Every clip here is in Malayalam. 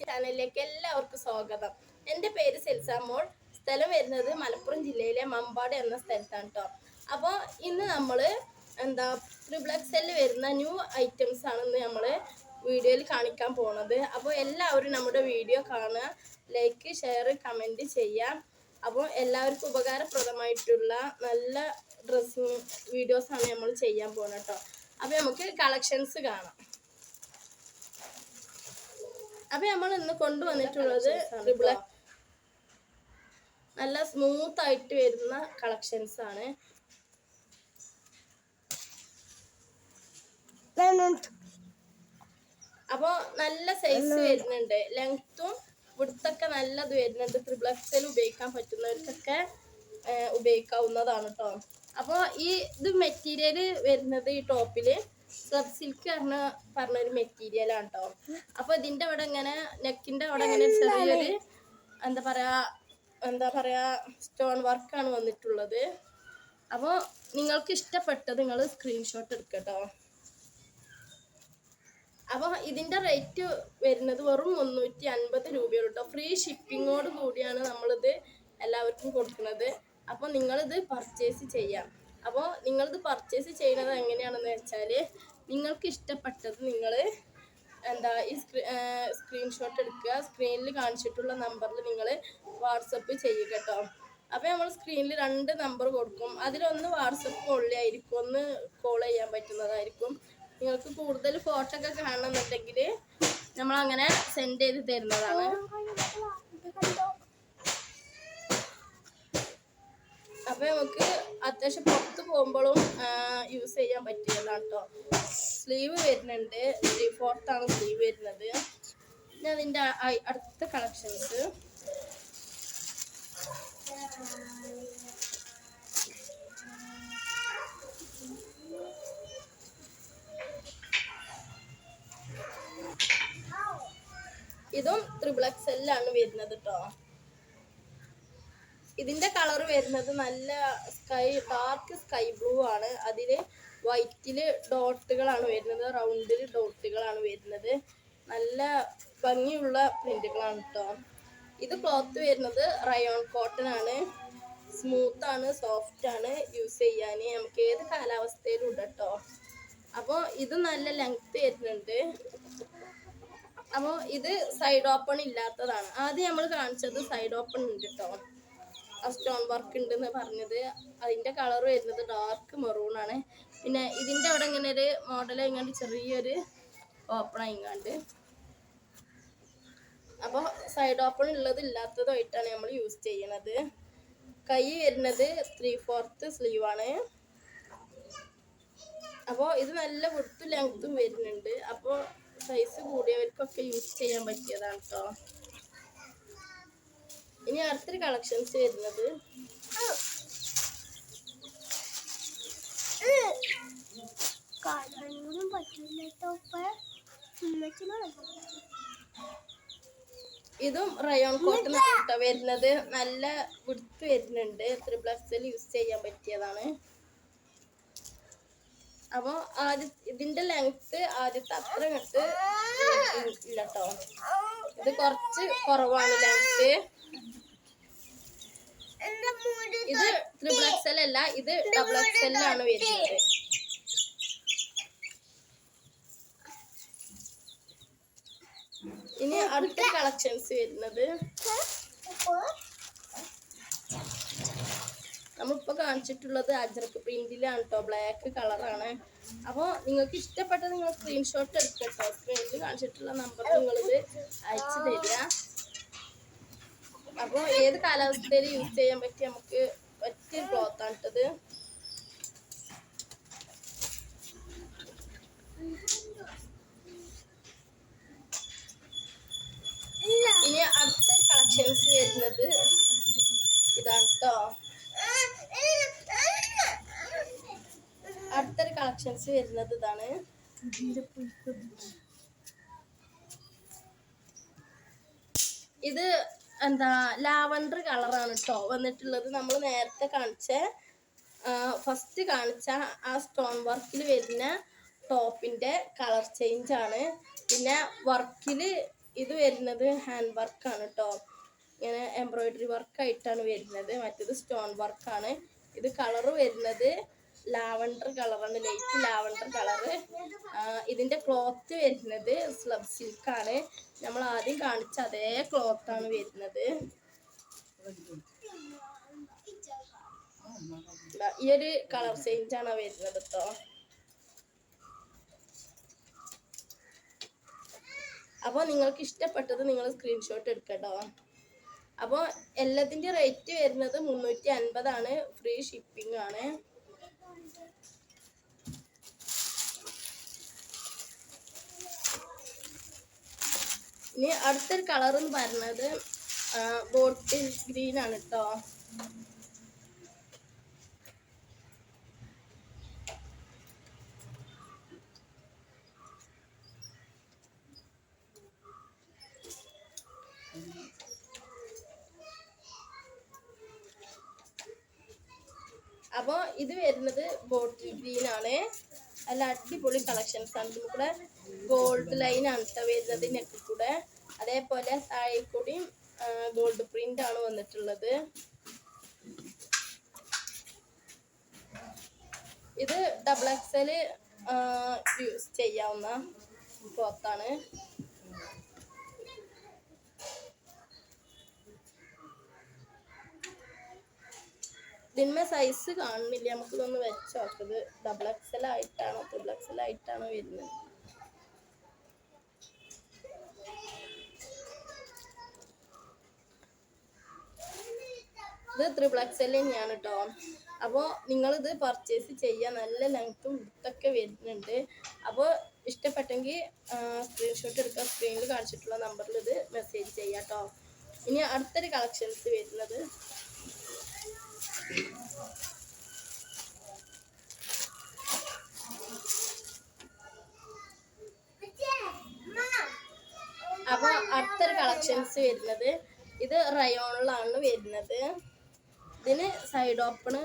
ചാനലിലേക്ക് എല്ലാവർക്കും സ്വാഗതം. എൻ്റെ പേര് സെൽസാമോൾ. സ്ഥലം വരുന്നത് മലപ്പുറം ജില്ലയിലെ മമ്പാട് എന്ന സ്ഥലത്താണ് കേട്ടോ. അപ്പോൾ ഇന്ന് നമ്മൾ ത്രിബ്ലക്സിൽ വരുന്ന ന്യൂ ഐറ്റംസ് ആണ് ഇന്ന് നമ്മൾ വീഡിയോയിൽ കാണിക്കാൻ പോകുന്നത്. അപ്പോൾ എല്ലാവരും നമ്മുടെ വീഡിയോ കാണുക, ലൈക്ക്, ഷെയർ, കമൻറ്റ് ചെയ്യാം. അപ്പോൾ എല്ലാവർക്കും ഉപകാരപ്രദമായിട്ടുള്ള നല്ല ഡ്രസ്സിങ് വീഡിയോസാണ് നമ്മൾ ചെയ്യാൻ പോകുന്നത് കേട്ടോ. അപ്പോൾ നമുക്ക് കളക്ഷൻസ് കാണാം. അപ്പൊ നമ്മൾ ഇന്ന് കൊണ്ടുവന്നിട്ടുള്ളത് നല്ല സ്മൂത്ത് ആയിട്ട് വരുന്ന കളക്ഷൻസ് ആണ്. അപ്പോൾ നല്ല സൈസ് വരുന്നുണ്ട്, ലെങ്ത്തും വിടുത്തൊക്കെ നല്ലത് വരുന്നുണ്ട്. ത്രിബ്ലക്സിൽ ഉപയോഗിക്കാൻ പറ്റുന്നവർക്കൊക്കെ ഉപയോഗിക്കാവുന്നതാണ് കേട്ടോ. അപ്പോൾ ഇത് മെറ്റീരിയൽ വരുന്നത് ഈ ടോപ്പില് സബ് സിൽക്ക് പറഞ്ഞൊരു മെറ്റീരിയലാണ് കേട്ടോ. അപ്പോൾ ഇതിൻ്റെ അവിടെ ഇങ്ങനെ നെക്കിൻ്റെ അവിടെ ഇങ്ങനെ ചെറിയൊരു എന്താ പറയാ സ്റ്റോൺ വർക്കാണ് വന്നിട്ടുള്ളത്. അപ്പോൾ നിങ്ങൾക്ക് ഇഷ്ടപ്പെട്ടത് നിങ്ങൾ സ്ക്രീൻഷോട്ട് എടുക്കുക കേട്ടോ. അപ്പോൾ ഇതിൻ്റെ റേറ്റ് വരുന്നത് വെറും 350 രൂപയുള്ളൂ കേട്ടോ. ഫ്രീ ഷിപ്പിങ്ങോട് കൂടിയാണ് നമ്മളിത് എല്ലാവർക്കും കൊടുക്കുന്നത്. അപ്പോൾ നിങ്ങളിത് പർച്ചേസ് ചെയ്യാം. അപ്പോൾ നിങ്ങളിത് പർച്ചേസ് ചെയ്യുന്നത് എങ്ങനെയാണെന്ന് വെച്ചാൽ, നിങ്ങൾക്ക് ഇഷ്ടപ്പെട്ടത് നിങ്ങൾ ഈ സ്ക്രീൻഷോട്ട് എടുക്കുക, സ്ക്രീനിൽ കാണിച്ചിട്ടുള്ള നമ്പറിൽ നിങ്ങൾ വാട്സപ്പ് ചെയ്യുക കേട്ടോ. അപ്പോൾ നമ്മൾ സ്ക്രീനിൽ 2 നമ്പർ കൊടുക്കും. അതിലൊന്ന് വാട്സപ്പ് ഓൺലി ആയിരിക്കും, ഒന്ന് കോൾ ചെയ്യാൻ പറ്റുന്നതായിരിക്കും. നിങ്ങൾക്ക് കൂടുതൽ ഫോട്ടോ ഒക്കെ കാണണമെന്നുണ്ടെങ്കിൽ നമ്മളങ്ങനെ സെൻഡ് ചെയ്ത് തരുന്നതാണ്. അപ്പോൾ നമുക്ക് അത്യാവശ്യം പുറത്ത് പോകുമ്പോഴും യൂസ് ചെയ്യാൻ പറ്റിയതാണ് കേട്ടോ. സ്ലീവ് വരുന്നുണ്ട്, 3/4 ആണ് സ്ലീവ് വരുന്നത്. പിന്നെ അതിൻ്റെ അടുത്ത കളക്ഷൻസ് ഇതും ത്രിബ്ലക്സിലാണ് വരുന്നത് കേട്ടോ. ഇതിന്റെ കളർ വരുന്നത് നല്ല ഡാർക്ക് സ്കൈ ബ്ലൂ ആണ്. അതിൽ വൈറ്റില് ഡോട്ടുകളാണ് വരുന്നത്, റൗണ്ടിൽ ഡോട്ടുകളാണ് വരുന്നത്. നല്ല ഭംഗിയുള്ള പ്രിന്റുകളാണ് കേട്ടോ. ഇത് ക്ലോത്ത് വരുന്നത് റയോൺ കോട്ടൺ ആണ്. സ്മൂത്ത് ആണ്, സോഫ്റ്റ് ആണ്, യൂസ് ചെയ്യാൻ നമുക്ക് ഏത് കാലാവസ്ഥയിലും ഉണ്ട് കേട്ടോ. അപ്പോൾ ഇത് നല്ല ലെങ്ത് വരുന്നുണ്ട്. അപ്പോൾ ഇത് സൈഡ് ഓപ്പൺ ഇല്ലാത്തതാണ്. ആദ്യം നമ്മൾ കാണിച്ചത് സൈഡ് ഓപ്പൺ ഉണ്ട് കേട്ടോ. സ്റ്റോൺ വർക്ക് ഉണ്ടെന്ന് പറഞ്ഞത്. അതിൻ്റെ കളർ വരുന്നത് ഡാർക്ക് മെറൂൺ ആണ്. പിന്നെ ഇതിൻ്റെ അവിടെ ഇങ്ങനെ ഒരു മോഡൽ ഇങ്ങാണ്ട് ചെറിയൊരു ഓപ്പൺ ആയിങ്ങാണ്ട്. അപ്പോൾ സൈഡ് ഓപ്പൺ ഉള്ളത് ഇല്ലാത്തതുമായിട്ടാണ് നമ്മൾ യൂസ് ചെയ്യണത്. കൈ വരുന്നത് 3/4 സ്ലീവ് ആണ്. അപ്പോൾ ഇത് നല്ല വിടുത്തും ലെങ്ത്തും വരുന്നുണ്ട്. അപ്പോൾ സൈസ് കൂടിയവർക്കൊക്കെ യൂസ് ചെയ്യാൻ പറ്റിയതാണ് കേട്ടോ. ഇനി അടുത്തൊരു കളക്ഷൻസ് വരുന്നത് ഇതും റയോൺ കോട്ടൺ ആണ് വരുന്നത്. നല്ല വിടുത്ത് വരുന്നുണ്ട്, ത്രിബ്ലക്സിൽ യൂസ് ചെയ്യാൻ പറ്റിയതാണ്. അപ്പോൾ ഇതിന്റെ ലെങ്ത്ത് ആദ്യത്തെ അത്ര ഇങ്ങോട്ട് ഇല്ല കേട്ടോ. ഇത് കുറച്ച് കുറവാണ് ലെങ്ത്ത്. ഇത് ത്രിബ്ലക്സിൽ അല്ല, ഇത് ഡബിൾഎക്സെല്ലാണ് വരുന്നത്. ഇനി അടുത്ത കളക്ഷൻസ് വരുന്നത് നമ്മളിപ്പോൾ കാണിച്ചിട്ടുള്ളത് അജ്രക്ക് പ്രിന്റിലാണ് കേട്ടോ. ബ്ലാക്ക് കളറാണ്. അപ്പോൾ നിങ്ങൾക്ക് ഇഷ്ടപ്പെട്ടത് നിങ്ങൾ സ്ക്രീൻഷോട്ട് എടുക്കുക കേട്ടോ. സ്ക്രീനിൽ കാണിച്ചിട്ടുള്ള നമ്പറിൽ നിങ്ങളിത് അയച്ചു തരിക. അപ്പോൾ ഏത് കാലാവസ്ഥയിൽ യൂസ് ചെയ്യാൻ പറ്റിയ നമുക്ക് പറ്റിയ ക്ലോത്താണ് ഇട്ടത്. ഇനി അടുത്ത കളക്ഷൻസ് വരുന്നത് ഇതാണ് കേട്ടോ. അടുത്തൊരു കളക്ഷൻസ് വരുന്നത് ഇതാണ്. ഇത് ലാവണ്ടർ കളറാണ് കേട്ടോ വന്നിട്ടുള്ളത്. നമ്മൾ നേരത്തെ ഫസ്റ്റ് കാണിച്ച ആ സ്റ്റോൺ വർക്കിൽ വരുന്ന ടോപ്പിന്റെ കളർ ചേഞ്ച് ആണ്. പിന്നെ വർക്കിൽ ഇത് വരുന്നത് ഹാൻഡ് വർക്കാണ് കേട്ടോ. ഇങ്ങനെ എംബ്രോയിഡറി വർക്കായിട്ടാണ് വരുന്നത്. മറ്റേത് സ്റ്റോൺ വർക്കാണ്. ഇത് കളറ് വരുന്നത് ലാവണ്ടർ കളറാണ്, ലൈറ്റ് ലാവണ്ടർ കളറ്. ഇതിൻ്റെ ക്ലോത്ത് വരുന്നത് സ്ലബ് സിൽക്കാണ്. നമ്മൾ ആദ്യം കാണിച്ച അതേ ക്ലോത്താണ് വരുന്നത്. ഈ ഒരു കളർ ചേഞ്ചാണ് വരുന്നത് കേട്ടോ. അപ്പോൾ നിങ്ങൾക്ക് ഇഷ്ടപ്പെട്ടത് നിങ്ങൾ സ്ക്രീൻഷോട്ട് എടുക്കട്ടോ. അപ്പോൾ എല്ലാത്തിൻ്റെ റേറ്റ് വരുന്നത് 350 ഫ്രീ ഷിപ്പിംഗ് ആണ്. ഇനി അടുത്തൊരു കളർ എന്ന് പറയുന്നത് ബോട്ടിൽ ഗ്രീൻ ആണ് കേട്ടോ. അപ്പോൾ ഇത് വരുന്നത് ബോട്ടിൽ ഗ്രീൻ ആണ്. നല്ല അടിപൊളി കളക്ഷൻസ് ആണ്. ഇതിൽ കൂടെ ഗോൾഡ് ലൈൻ ആണ് കേട്ടോ വരുന്നത് നെക്കിൽ കൂടെ. അതേപോലെ താഴെ കൂടിയും ഗോൾഡ് പ്രിന്റ് ആണ് വന്നിട്ടുള്ളത്. ഇത് XXL യൂസ് ചെയ്യാവുന്ന ക്ലോത്താണ്. ഇതിന്മേ സൈസ് കാണുന്നില്ല, നമുക്കിതൊന്ന് വെച്ച് നോക്കത്. XXL ആയിട്ടാണോ XXL ആയിട്ടാണോ വരുന്നത്. ഇത് XXL തന്നെയാണ് കേട്ടോ. അപ്പോൾ നിങ്ങളിത് പർച്ചേസ് ചെയ്യുക. നല്ല ലെങ്ത്തും വിഡ്ത്തൊക്കെ വരുന്നുണ്ട്. അപ്പോൾ ഇഷ്ടപ്പെട്ടെങ്കിൽ സ്ക്രീൻഷോട്ട് എടുക്കുക. സ്ക്രീനിൽ കാണിച്ചിട്ടുള്ള നമ്പറിൽ ഇത് മെസ്സേജ് ചെയ്യാം കേട്ടോ. ഇനി അടുത്തൊരു കളക്ഷൻസ് വരുന്നത് ഇത് റയോണിലാണ് വരുന്നത്. ഇതിന് സൈഡ് ഓപ്പണ്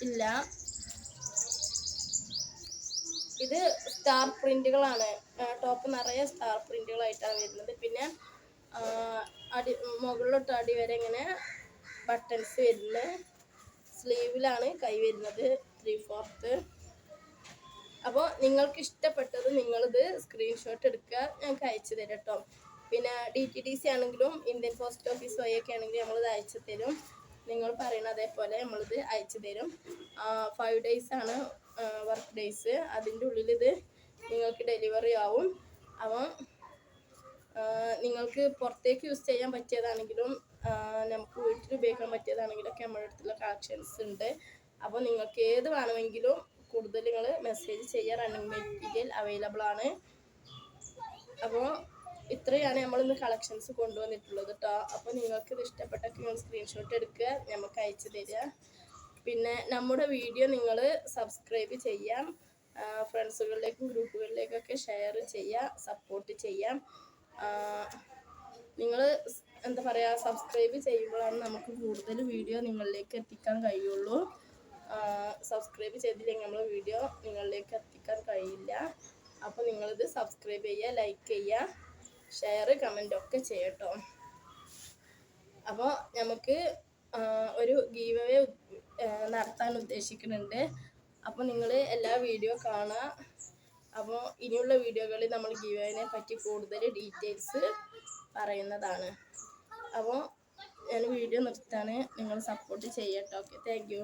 ഇല്ല. ഇത് സ്റ്റാർ പ്രിന്റുകളാണ്. ടോപ്പ് നിറയെ സ്റ്റാർ പ്രിന്റുകളായിട്ടാണ് വരുന്നത്. പിന്നെ മുകളിലോട്ട് അടി വരെ ഇങ്ങനെ ബട്ടൺസ് വരുന്നത്. സ്ലീവിലാണ് കൈ വരുന്നത് 3/4. അപ്പോൾ നിങ്ങൾക്ക് ഇഷ്ടപ്പെട്ടത് നിങ്ങളിത് സ്ക്രീൻഷോട്ട് എടുക്കുക, ഞങ്ങൾക്ക് അയച്ചു തരാം കേട്ടോ. പിന്നെ DTDC ആണെങ്കിലും ഇന്ത്യൻ പോസ്റ്റ് ഓഫീസ് വഴിയൊക്കെ ആണെങ്കിലും നമ്മളിത് അയച്ചു തരും. നിങ്ങൾ പറയുന്ന അതേപോലെ നമ്മളിത് അയച്ചു തരും. 5 days ആണ് വർക്ക് ഡേയ്സ്. അതിൻ്റെ ഉള്ളിൽ ഇത് നിങ്ങൾക്ക് ഡെലിവറി ആവും. അപ്പോൾ നിങ്ങൾക്ക് പുറത്തേക്ക് യൂസ് ചെയ്യാൻ പറ്റിയതാണെങ്കിലും നമുക്ക് വീട്ടിൽ ഉപയോഗിക്കാൻ പറ്റിയതാണെങ്കിലൊക്കെ നമ്മുടെ അടുത്തുള്ള കളക്ഷൻസ് ഉണ്ട്. അപ്പോൾ നിങ്ങൾക്ക് ഏത് വേണമെങ്കിലും കൂടുതൽ നിങ്ങൾ മെസ്സേജ് ചെയ്യുക. റണ്ണിങ് മെറ്റീരിയൽ അവൈലബിൾ ആണ്. അപ്പോൾ ഇത്രയാണ് നമ്മളിന്ന് കളക്ഷൻസ് കൊണ്ടുവന്നിട്ടുള്ളത് കേട്ടോ. അപ്പോൾ നിങ്ങൾക്ക് ഇത് ഇഷ്ടപ്പെട്ടൊക്കെ നിങ്ങൾ സ്ക്രീൻഷോട്ട് എടുക്കുക, നമുക്ക് അയച്ചു തരിക. പിന്നെ നമ്മുടെ വീഡിയോ നിങ്ങൾ സബ്സ്ക്രൈബ് ചെയ്യാം. ഫ്രണ്ട്സുകളിലേക്കും ഗ്രൂപ്പുകളിലേക്കൊക്കെ ഷെയർ ചെയ്യുക, സപ്പോർട്ട് ചെയ്യാം. നിങ്ങൾ എന്താ പറയുക, സബ്സ്ക്രൈബ് ചെയ്യുമ്പോഴാണ് നമുക്ക് കൂടുതൽ വീഡിയോ നിങ്ങളിലേക്ക് എത്തിക്കാൻ കഴിയുള്ളൂ. സബ്സ്ക്രൈബ് ചെയ്തില്ലെങ്കിൽ നമ്മൾ വീഡിയോ നിങ്ങളിലേക്ക് എത്തിക്കാൻ കഴിയില്ല. അപ്പോൾ നിങ്ങളിത് സബ്സ്ക്രൈബ് ചെയ്യുക, ലൈക്ക് ചെയ്യുക, ഷെയർ കമൻ്റ് ഒക്കെ ചെയ്യട്ടോ. അപ്പോൾ നമുക്ക് ഒരു ഗീവ് അവേ നടത്താൻ ഉദ്ദേശിക്കുന്നുണ്ട്. അപ്പോൾ നിങ്ങൾ എല്ലാ വീഡിയോ കാണുക. അപ്പോൾ ഇനിയുള്ള വീഡിയോകളിൽ നമ്മൾ ഗീവ് അവേനെ പറ്റി കൂടുതൽ ഡീറ്റെയിൽസ് പറയുന്നതാണ്. അപ്പോൾ ഞാൻ വീഡിയോ നിർത്താണ്. നിങ്ങൾ സപ്പോർട്ട് ചെയ്യട്ടോ. Okay, thank U.